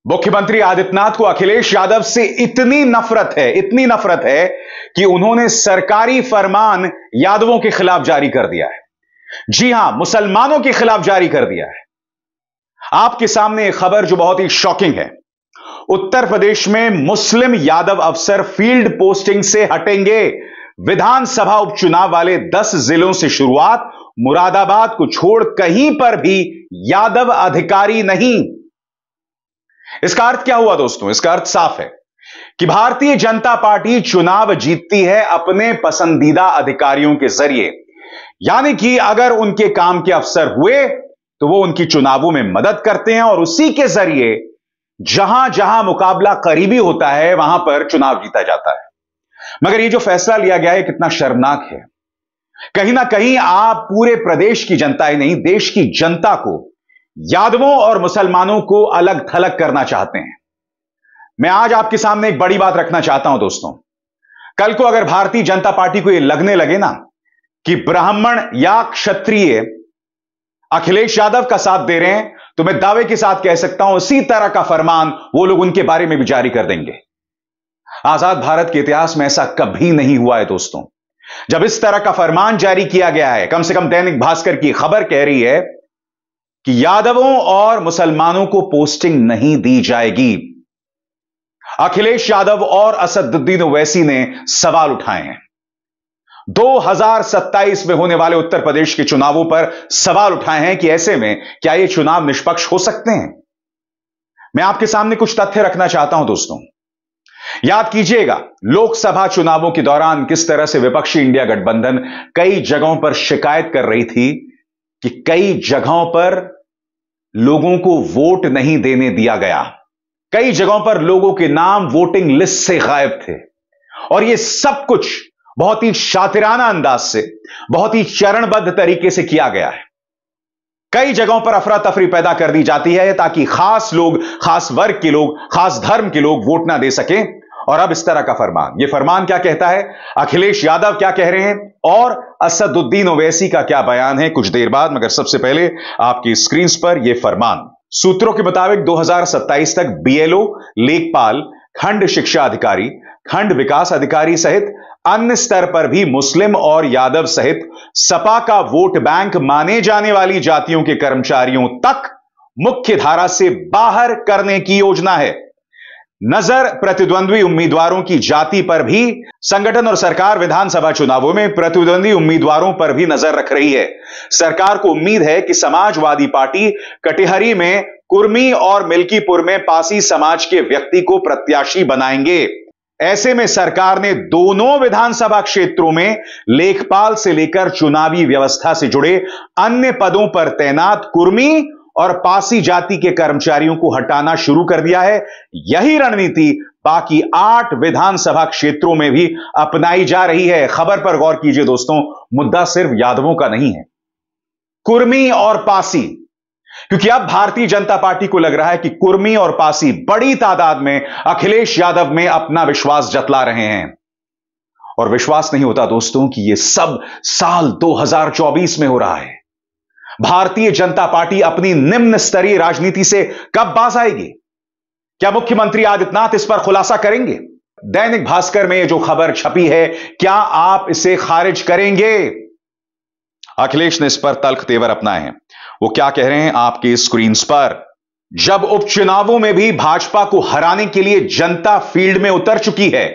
मुख्यमंत्री आदित्यनाथ को अखिलेश यादव से इतनी नफरत है कि उन्होंने सरकारी फरमान यादवों के खिलाफ जारी कर दिया है। जी हां, मुसलमानों के खिलाफ जारी कर दिया है। आपके सामने एक खबर जो बहुत ही शॉकिंग है। उत्तर प्रदेश में मुस्लिम यादव अफसर फील्ड पोस्टिंग से हटेंगे। विधानसभा उपचुनाव वाले 10 जिलों से शुरुआत, मुरादाबाद को छोड़ कहीं पर भी यादव अधिकारी नहीं। इसका अर्थ क्या हुआ दोस्तों? इसका अर्थ साफ है कि भारतीय जनता पार्टी चुनाव जीतती है अपने पसंदीदा अधिकारियों के जरिए। यानी कि अगर उनके काम के अफसर हुए तो वो उनकी चुनावों में मदद करते हैं और उसी के जरिए जहां जहां मुकाबला करीबी होता है वहां पर चुनाव जीता जाता है। मगर ये जो फैसला लिया गया है कितना शर्मनाक है। कहीं ना कहीं आप पूरे प्रदेश की जनता ही नहीं, देश की जनता को यादवों और मुसलमानों को अलग थलग करना चाहते हैं। मैं आज आपके सामने एक बड़ी बात रखना चाहता हूं दोस्तों। कल को अगर भारतीय जनता पार्टी को यह लगने लगे ना कि ब्राह्मण या क्षत्रिय अखिलेश यादव का साथ दे रहे हैं, तो मैं दावे के साथ कह सकता हूं इसी तरह का फरमान वो लोग उनके बारे में भी जारी कर देंगे। आजाद भारत के इतिहास में ऐसा कभी नहीं हुआ है दोस्तों। जब इस तरह का फरमान जारी किया गया है, कम से कम दैनिक भास्कर की खबर कह रही है कि यादवों और मुसलमानों को पोस्टिंग नहीं दी जाएगी। अखिलेश यादव और असदुद्दीन ओवैसी ने सवाल उठाए हैं। 2027 में होने वाले उत्तर प्रदेश के चुनावों पर सवाल उठाए हैं कि ऐसे में क्या ये चुनाव निष्पक्ष हो सकते हैं। मैं आपके सामने कुछ तथ्य रखना चाहता हूं दोस्तों। याद कीजिएगा, लोकसभा चुनावों के दौरान किस तरह से विपक्षी इंडिया गठबंधन कई जगहों पर शिकायत कर रही थी कि कई जगहों पर लोगों को वोट नहीं देने दिया गया। कई जगहों पर लोगों के नाम वोटिंग लिस्ट से गायब थे और यह सब कुछ बहुत ही शातिराना अंदाज से, बहुत ही चरणबद्ध तरीके से किया गया है। कई जगहों पर अफरा तफरी पैदा कर दी जाती है ताकि खास लोग, खास वर्ग के लोग, खास धर्म के लोग वोट ना दे सकें। और अब इस तरह का फरमान, यह फरमान क्या कहता है, अखिलेश यादव क्या कह रहे हैं और असदुद्दीन ओवैसी का क्या बयान है, कुछ देर बाद। मगर सबसे पहले आपकी स्क्रीन पर यह फरमान। सूत्रों के मुताबिक 2027 तक बीएलओ, लेखपाल, खंड शिक्षा अधिकारी, खंड विकास अधिकारी सहित अन्य स्तर पर भी मुस्लिम और यादव सहित सपा का वोट बैंक माने जाने वाली जातियों के कर्मचारियों तक मुख्य धारा से बाहर करने की योजना है। नजर प्रतिद्वंद्वी उम्मीदवारों की जाति पर भी संगठन और सरकार विधानसभा चुनावों में प्रतिद्वंदी उम्मीदवारों पर भी नजर रख रही है। सरकार को उम्मीद है कि समाजवादी पार्टी कटिहारी में कुर्मी और मिल्कीपुर में पासी समाज के व्यक्ति को प्रत्याशी बनाएंगे। ऐसे में सरकार ने दोनों विधानसभा क्षेत्रों में लेखपाल से लेकर चुनावी व्यवस्था से जुड़े अन्य पदों पर तैनात कुर्मी और पासी जाति के कर्मचारियों को हटाना शुरू कर दिया है। यही रणनीति बाकी 8 विधानसभा क्षेत्रों में भी अपनाई जा रही है। खबर पर गौर कीजिए दोस्तों, मुद्दा सिर्फ यादवों का नहीं है, कुर्मी और पासी, क्योंकि अब भारतीय जनता पार्टी को लग रहा है कि कुर्मी और पासी बड़ी तादाद में अखिलेश यादव में अपना विश्वास जतला रहे हैं। और विश्वास नहीं होता दोस्तों कि यह सब साल 2024 में हो रहा है। भारतीय जनता पार्टी अपनी निम्न स्तरीय राजनीति से कब बाज आएगी? क्या मुख्यमंत्री आदित्यनाथ इस पर खुलासा करेंगे? दैनिक भास्कर में यह जो खबर छपी है, क्या आप इसे खारिज करेंगे? अखिलेश ने इस पर तल्ख तेवर अपनाए हैं। वो क्या कह रहे हैं आपकी स्क्रीन पर। जब उपचुनावों में भी भाजपा को हराने के लिए जनता फील्ड में उतर चुकी है,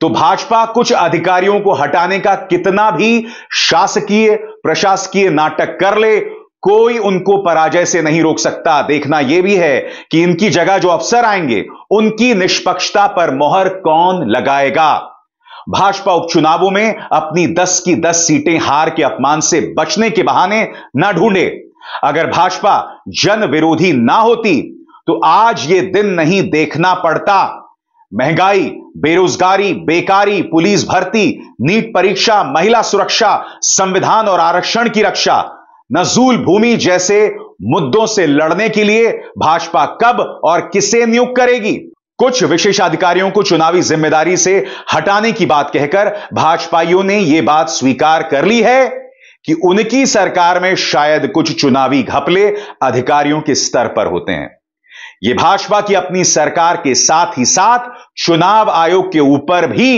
तो भाजपा कुछ अधिकारियों को हटाने का कितना भी शासकीय प्रशासकीय नाटक कर ले, कोई उनको पराजय से नहीं रोक सकता। देखना यह भी है कि इनकी जगह जो अफसर आएंगे उनकी निष्पक्षता पर मोहर कौन लगाएगा। भाजपा उपचुनावों में अपनी 10 की 10 सीटें हार के अपमान से बचने के बहाने न ढूंढे। अगर भाजपा जन विरोधी ना होती तो आज यह दिन नहीं देखना पड़ता। महंगाई, बेरोजगारी, बेकारी, पुलिस भर्ती, नीट परीक्षा, महिला सुरक्षा, संविधान और आरक्षण की रक्षा, नजूल भूमि जैसे मुद्दों से लड़ने के लिए भाजपा कब और किसे नियुक्त करेगी? कुछ विशेषाधिकारियों को चुनावी जिम्मेदारी से हटाने की बात कहकर भाजपाइयों ने यह बात स्वीकार कर ली है कि उनकी सरकार में शायद कुछ चुनावी घपले अधिकारियों के स्तर पर होते हैं। यह भाजपा की अपनी सरकार के साथ ही साथ चुनाव आयोग के ऊपर भी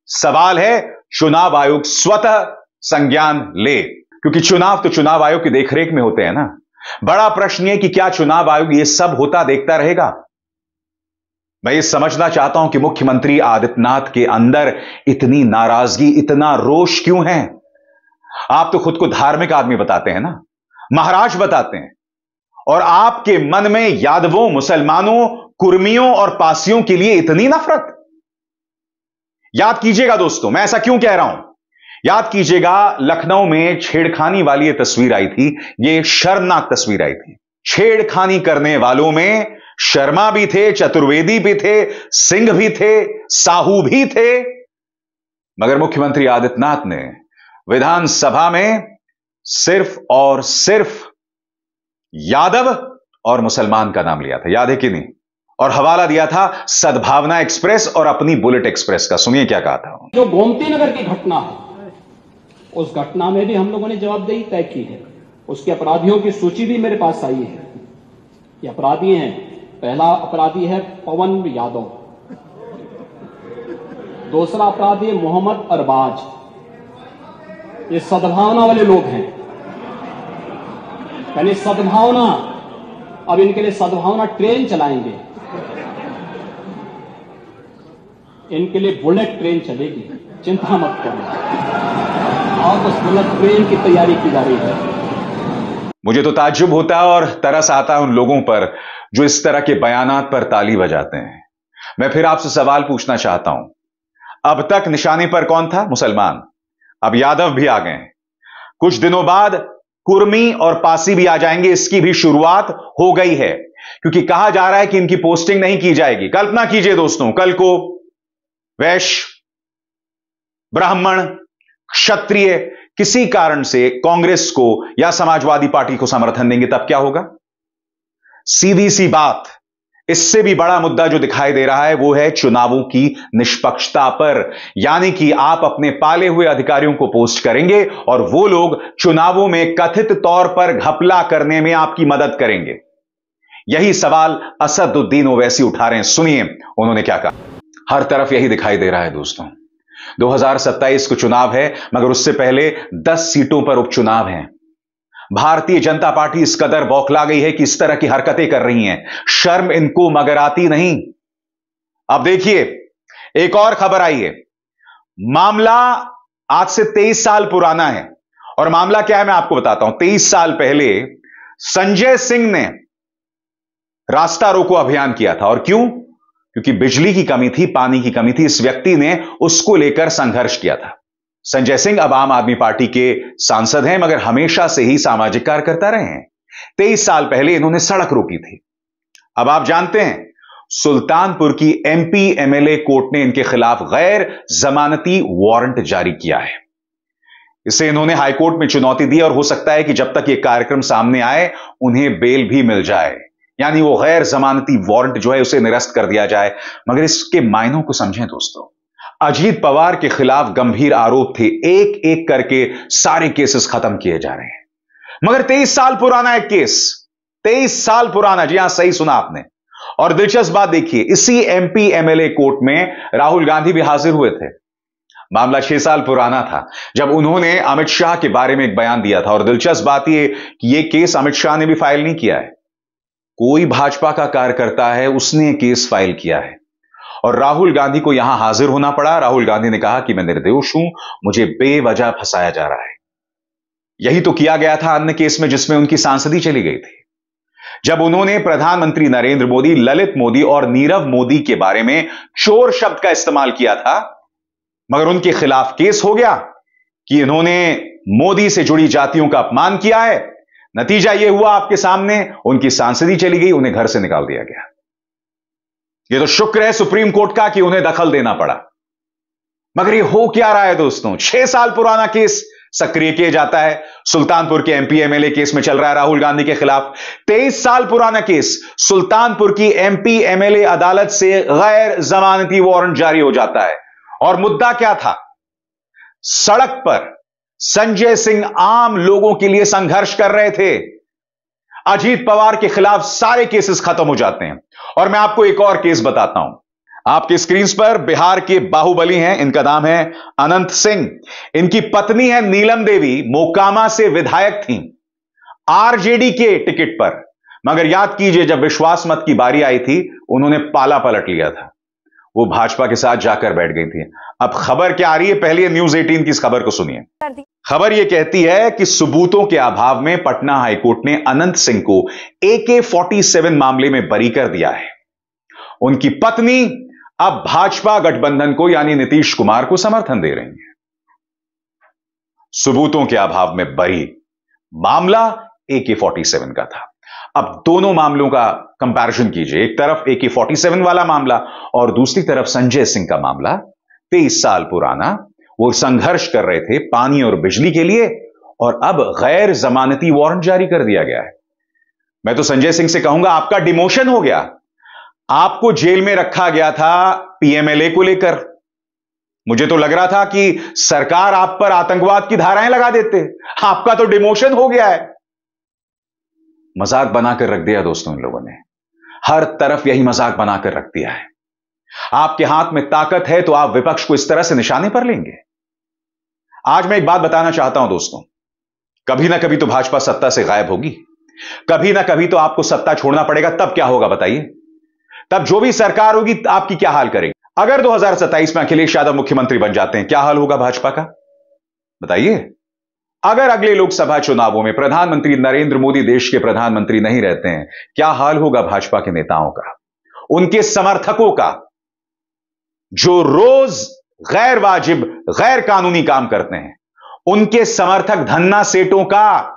सवाल है। चुनाव आयोग स्वतः संज्ञान ले, क्योंकि चुनाव तो चुनाव आयोग की देखरेख में होते हैं ना। बड़ा प्रश्न है कि क्या चुनाव आयोग यह सब होता देखता रहेगा? मैं ये समझना चाहता हूं कि मुख्यमंत्री आदित्यनाथ के अंदर इतनी नाराजगी, इतना रोष क्यों है? आप तो खुद को धार्मिक आदमी बताते हैं ना, महाराज बताते हैं, और आपके मन में यादवों, मुसलमानों, कुर्मियों और पासियों के लिए इतनी नफरत। याद कीजिएगा दोस्तों, मैं ऐसा क्यों कह रहा हूं, याद कीजिएगा लखनऊ में छेड़खानी वाली ये तस्वीर आई थी, ये शर्मनाक तस्वीर आई थी। छेड़खानी करने वालों में शर्मा भी थे, चतुर्वेदी भी थे, सिंह भी थे, साहू भी थे, मगर मुख्यमंत्री आदित्यनाथ ने विधानसभा में सिर्फ और सिर्फ यादव और मुसलमान का नाम लिया था, याद है कि नहीं? और हवाला दिया था सद्भावना एक्सप्रेस और अपनी बुलेट एक्सप्रेस का। सुनिए क्या कहा था। जो गोमती नगर की घटना है, उस घटना में भी हम लोगों ने जवाबदेही तय की है। उसके अपराधियों की सूची भी मेरे पास आई है। ये अपराधी हैं, पहला अपराधी है पवन यादव, दूसरा अपराधी है मोहम्मद अरबाज। ये सद्भावना वाले लोग हैं, यानी सद्भावना, अब इनके लिए सद्भावना ट्रेन चलाएंगे, इनके लिए बुलेट ट्रेन चलेगी, चिंता मत करो। और उस बुलेट ट्रेन की तैयारी की जा रही है। मुझे तो ताज्जुब होता है और तरस आता है उन लोगों पर जो इस तरह के बयानात पर ताली बजाते हैं। मैं फिर आपसे सवाल पूछना चाहता हूं, अब तक निशाने पर कौन था? मुसलमान। अब यादव भी आ गए, कुछ दिनों बाद कुर्मी और पासी भी आ जाएंगे। इसकी भी शुरुआत हो गई है, क्योंकि कहा जा रहा है कि इनकी पोस्टिंग नहीं की जाएगी। कल्पना कीजिए दोस्तों, कल को वैश्य, ब्राह्मण, क्षत्रिय किसी कारण से कांग्रेस को या समाजवादी पार्टी को समर्थन देंगे, तब क्या होगा? सीधी सी बात, इससे भी बड़ा मुद्दा जो दिखाई दे रहा है वो है चुनावों की निष्पक्षता पर। यानी कि आप अपने पाले हुए अधिकारियों को पोस्ट करेंगे और वो लोग चुनावों में कथित तौर पर घपला करने में आपकी मदद करेंगे। यही सवाल असदुद्दीन ओवैसी उठा रहे हैं। सुनिए उन्होंने क्या कहा। हर तरफ यही दिखाई दे रहा है दोस्तों, 2027 को चुनाव है, मगर उससे पहले 10 सीटों पर उपचुनाव हैं। भारतीय जनता पार्टी इस कदर बौखला गई है कि इस तरह की हरकतें कर रही हैं, शर्म इनको मगर आती नहीं। अब देखिए, एक और खबर आई है। मामला आज से 23 साल पुराना है, और मामला क्या है मैं आपको बताता हूं। 23 साल पहले संजय सिंह ने रास्ता रोको अभियान किया था, और क्यों? क्योंकि बिजली की कमी थी, पानी की कमी थी। इस व्यक्ति ने उसको लेकर संघर्ष किया था। संजय सिंह अब आम आदमी पार्टी के सांसद हैं, मगर हमेशा से ही सामाजिक कार्य करता रहे हैं। 23 साल पहले इन्होंने सड़क रोकी थी। अब आप जानते हैं, सुल्तानपुर की एमपी एमएलए कोर्ट ने इनके खिलाफ गैर जमानती वारंट जारी किया है। इसे इन्होंने हाईकोर्ट में चुनौती दी, और हो सकता है कि जब तक यह कार्यक्रम सामने आए उन्हें बेल भी मिल जाए, यानी वो गैर जमानती वारंट जो है उसे निरस्त कर दिया जाए। मगर इसके मायनों को समझें दोस्तों। अजीत पवार के खिलाफ गंभीर आरोप थे, एक एक करके सारे केसेस खत्म किए जा रहे हैं, मगर 23 साल पुराना एक केस, 23 साल पुराना, जी हां सही सुना आपने। और दिलचस्प बात देखिए, इसी एमपी एमएलए कोर्ट में राहुल गांधी भी हाजिर हुए थे। मामला 6 साल पुराना था, जब उन्होंने अमित शाह के बारे में एक बयान दिया था। और दिलचस्प बात यह कि यह केस अमित शाह ने भी फाइल नहीं किया है, कोई भाजपा का कार्यकर्ता है उसने केस फाइल किया है, और राहुल गांधी को यहां हाजिर होना पड़ा। राहुल गांधी ने कहा कि मैं निर्दोष हूं, मुझे बेवजह फंसाया जा रहा है। यही तो किया गया था अन्य केस में जिसमें उनकी सांसदी चली गई थी, जब उन्होंने प्रधानमंत्री नरेंद्र मोदी, ललित मोदी और नीरव मोदी के बारे में चोर शब्द का इस्तेमाल किया था। मगर उनके खिलाफ केस हो गया कि इन्होंने मोदी से जुड़ी जातियों का अपमान किया है। नतीजा यह हुआ आपके सामने, उनकी सांसदी चली गई, उन्हें घर से निकाल दिया गया। यह तो शुक्र है सुप्रीम कोर्ट का कि उन्हें दखल देना पड़ा। मगर यह हो क्या रहा है दोस्तों? 6 साल पुराना केस सक्रिय किया जाता है। सुल्तानपुर के एमपी एमएलए केस में चल रहा है राहुल गांधी के खिलाफ। 23 साल पुराना केस, सुल्तानपुर की एमपी एमएलए अदालत से गैर जमानती वारंट जारी हो जाता है। और मुद्दा क्या था? सड़क पर संजय सिंह आम लोगों के लिए संघर्ष कर रहे थे। अजीत पवार के खिलाफ सारे केसेस खत्म हो जाते हैं। और मैं आपको एक और केस बताता हूं। आपकी स्क्रीन पर बिहार के बाहुबली हैं, इनका नाम है अनंत सिंह। इनकी पत्नी है नीलम देवी, मोकामा से विधायक थी आरजेडी के टिकट पर, मगर याद कीजिए जब विश्वास मत की बारी आई थी उन्होंने पाला पलट लिया था, वो भाजपा के साथ जाकर बैठ गई थी। अब खबर क्या आ रही है, पहले न्यूज 18 की इस खबर को सुनिए। खबर यह कहती है कि सबूतों के अभाव में पटना हाईकोर्ट ने अनंत सिंह को AK-47 मामले में बरी कर दिया है। उनकी पत्नी अब भाजपा गठबंधन को यानी नीतीश कुमार को समर्थन दे रही हैं। सबूतों के अभाव में बरी, मामला AK-47 का था। अब दोनों मामलों का कंपैरिजन कीजिए, एक तरफ AK-47 वाला मामला और दूसरी तरफ संजय सिंह का मामला, 23 साल पुराना। वो संघर्ष कर रहे थे पानी और बिजली के लिए और अब गैर जमानती वारंट जारी कर दिया गया है। मैं तो संजय सिंह से कहूंगा आपका डिमोशन हो गया। आपको जेल में रखा गया था PMLA को लेकर। मुझे तो लग रहा था कि सरकार आप पर आतंकवाद की धाराएं लगा देते, आपका तो डिमोशन हो गया है। मजाक बनाकर रख दिया दोस्तों इन लोगों ने, हर तरफ यही मजाक बनाकर रख दिया है। आपके हाथ में ताकत है तो आप विपक्ष को इस तरह से निशाने पर लेंगे। आज मैं एक बात बताना चाहता हूं दोस्तों, कभी ना कभी तो भाजपा सत्ता से गायब होगी, कभी ना कभी तो आपको सत्ता छोड़ना पड़ेगा। तब क्या होगा बताइए? तब जो भी सरकार होगी आपकी क्या हाल करेगी? अगर 2027 में अखिलेश यादव मुख्यमंत्री बन जाते हैं, क्या हाल होगा भाजपा का बताइए? अगर अगले लोकसभा चुनावों में प्रधानमंत्री नरेंद्र मोदी देश के प्रधानमंत्री नहीं रहते हैं, क्या हाल होगा भाजपा के नेताओं का, उनके समर्थकों का, जो रोज गैर वाजिब गैर कानूनी काम करते हैं, उनके समर्थक धन्ना सेठों का,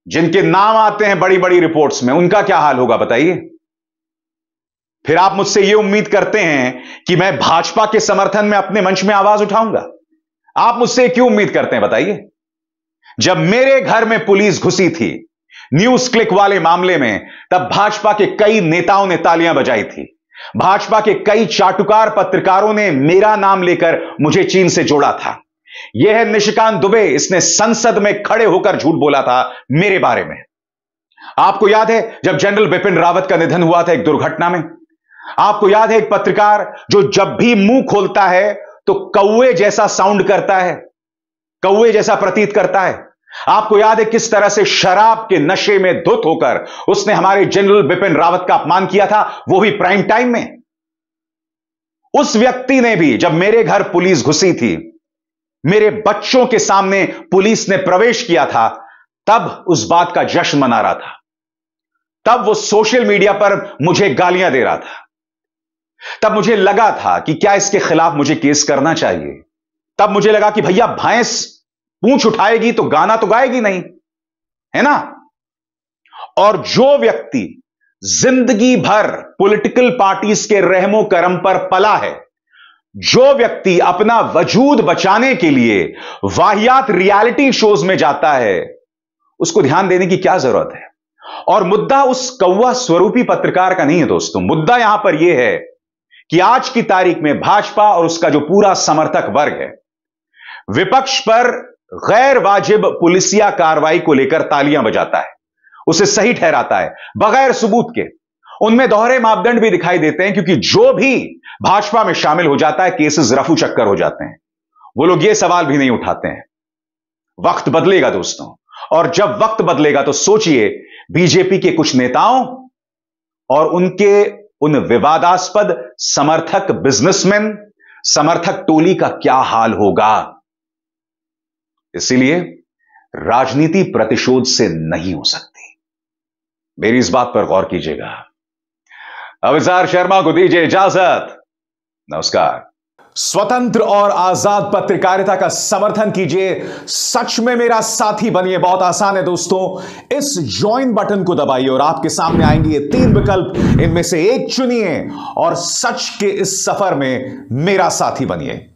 जिनके नाम आते हैं बड़ी बड़ी रिपोर्ट्स में, उनका क्या हाल होगा बताइए? फिर आप मुझसे यह उम्मीद करते हैं कि मैं भाजपा के समर्थन में अपने मंच में आवाज उठाऊंगा? आप मुझसे क्यों उम्मीद करते हैं बताइए? जब मेरे घर में पुलिस घुसी थी न्यूज क्लिक वाले मामले में, तब भाजपा के कई नेताओं ने तालियां बजाई थी। भाजपा के कई चाटुकार पत्रकारों ने मेरा नाम लेकर मुझे चीन से जोड़ा था। यह है निशिकांत दुबे, इसने संसद में खड़े होकर झूठ बोला था मेरे बारे में। आपको याद है जब जनरल बिपिन रावत का निधन हुआ था एक दुर्घटना में? आपको याद है एक पत्रकार जो जब भी मुंह खोलता है तो कौवे जैसा साउंड करता है, कौवे जैसा प्रतीत करता है? आपको याद है किस तरह से शराब के नशे में धुत होकर उसने हमारे जनरल बिपिन रावत का अपमान किया था, वो भी प्राइम टाइम में? उस व्यक्ति ने भी जब मेरे घर पुलिस घुसी थी, मेरे बच्चों के सामने पुलिस ने प्रवेश किया था, तब उस बात का जश्न मना रहा था। तब वो सोशल मीडिया पर मुझे गालियां दे रहा था। तब मुझे लगा था कि क्या इसके खिलाफ मुझे केस करना चाहिए। तब मुझे लगा कि भैया भैंस पूंछ उठाएगी तो गाना तो गाएगी नहीं, है ना? और जो व्यक्ति जिंदगी भर पॉलिटिकल पार्टीज के रहमो करम पर पला है, जो व्यक्ति अपना वजूद बचाने के लिए वाहियात रियलिटी शोज में जाता है, उसको ध्यान देने की क्या जरूरत है? और मुद्दा उस कौवा स्वरूपी पत्रकार का नहीं है दोस्तों। मुद्दा यहां पर यह है कि आज की तारीख में भाजपा और उसका जो पूरा समर्थक वर्ग है, विपक्ष पर गैर वाजिब पुलिसिया कार्रवाई को लेकर तालियां बजाता है, उसे सही ठहराता है बगैर सबूत के। उनमें दोहरे मापदंड भी दिखाई देते हैं, क्योंकि जो भी भाजपा में शामिल हो जाता है केसेस रफू चक्कर हो जाते हैं। वो लोग ये सवाल भी नहीं उठाते हैं। वक्त बदलेगा दोस्तों, और जब वक्त बदलेगा तो सोचिए बीजेपी के कुछ नेताओं और उनके उन विवादास्पद समर्थक बिजनेसमैन, समर्थक टोली का क्या हाल होगा। इसीलिए राजनीति प्रतिशोध से नहीं हो सकती। मेरी इस बात पर गौर कीजिएगा। अविजार शर्मा को दीजिए इजाजत। नमस्कार। स्वतंत्र और आजाद पत्रकारिता का समर्थन कीजिए, सच में मेरा साथी बनिए। बहुत आसान है दोस्तों, इस ज्वाइन बटन को दबाइए और आपके सामने आएंगे ये 3 विकल्प, इनमें से एक चुनिए और सच के इस सफर में मेरा साथी बनिए।